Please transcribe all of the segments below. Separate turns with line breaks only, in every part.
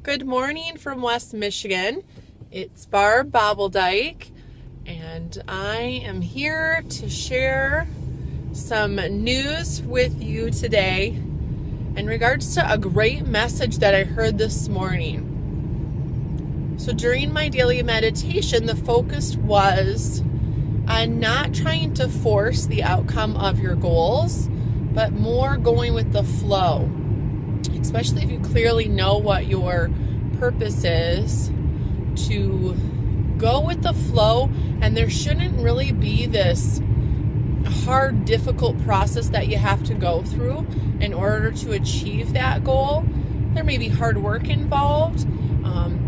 Good morning from West Michigan. It's Barb Bobbledike, and I am here to share some news with you today in regards to a great message that I heard this morning. So during my daily meditation, the focus was on not trying to force the outcome of your goals, but more going with the flow. Especially if you clearly know what your purpose is, to go with the flow, and there shouldn't really be this hard, difficult process that you have to go through in order to achieve that goal. There may be hard work involved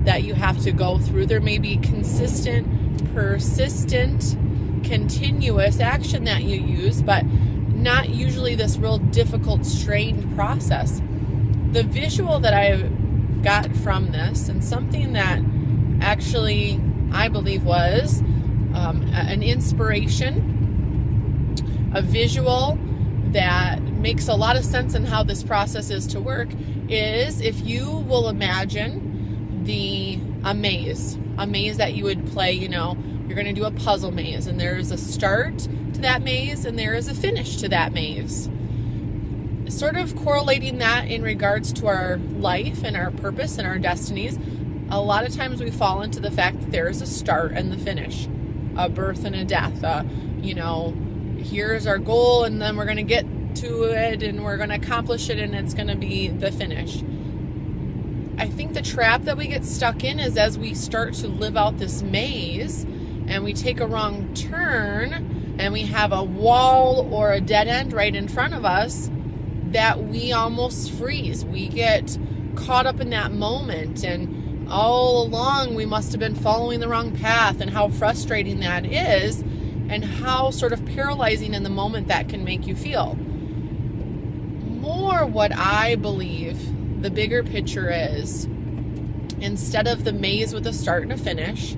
that you have to go through. There may be consistent, persistent, continuous action that you use, but not usually this real difficult, strained process. The visual that I got from this, and something that actually I believe was an inspiration, a visual that makes a lot of sense in how this process is to work, is if you will imagine a maze that you would play. You're going to do a puzzle maze, and there's a start to that maze and there is a finish to that maze. Sort of correlating that in regards to our life and our purpose and our destinies, a lot of times we fall into the fact that there is a start and the finish, a birth and a death. Here's our goal, and then we're going to get to it and we're going to accomplish it, and it's going to be the finish. I think the trap that we get stuck in is as we start to live out this maze and we take a wrong turn and we have a wall or a dead end right in front of us, that we almost freeze. We get caught up in that moment, and all along we must have been following the wrong path, and how frustrating that is, and how sort of paralyzing in the moment that can make you feel. More what I believe the bigger picture is, instead of the maze with a start and a finish,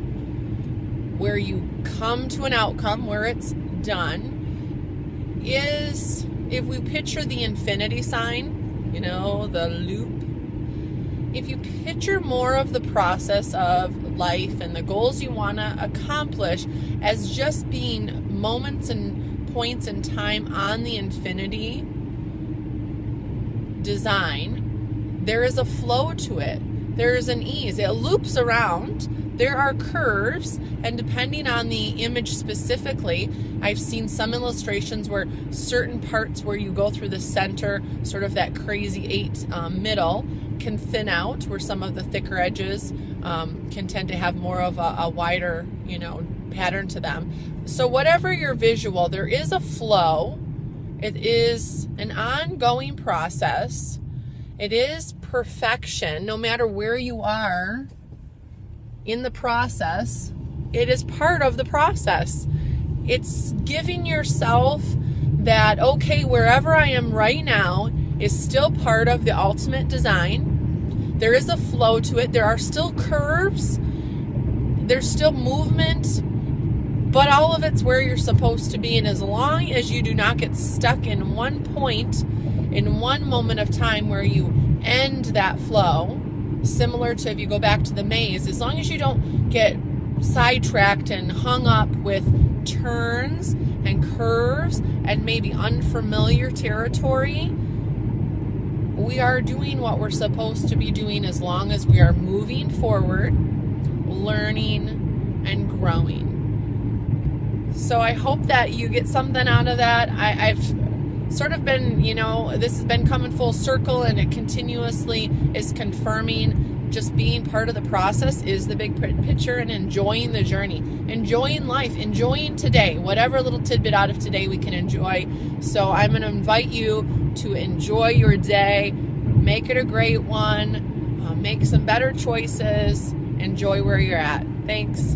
where you come to an outcome where it's done, is if we picture the infinity sign, the loop, if you picture more of the process of life and the goals you want to accomplish as just being moments and points in time on the infinity design, there is a flow to it. There is an ease. It loops around. There are curves, and depending on the image specifically, I've seen some illustrations where certain parts where you go through the center, sort of that crazy 8 middle, can thin out, where some of the thicker edges can tend to have more of a wider, pattern to them. So whatever your visual, there is a flow. It is an ongoing process. It is perfection, no matter where you are in the process. It is part of the process. It's giving yourself that, okay, wherever I am right now is still part of the ultimate design. There is a flow to it. There are still curves. There's still movement, but all of it's where you're supposed to be. And as long as you do not get stuck in one point, in one moment of time where you end that flow, similar to if you go back to the maze, as long as you don't get sidetracked and hung up with turns and curves and maybe unfamiliar territory, we are doing what we're supposed to be doing, as long as we are moving forward, learning and growing. So I hope that you get something out of that. I've sort of been, this has been coming full circle, and it continuously is confirming just being part of the process is the big picture, and enjoying the journey, enjoying life, enjoying today, whatever little tidbit out of today we can enjoy. So I'm going to invite you to enjoy your day, make it a great one, make some better choices, enjoy where you're at. Thanks.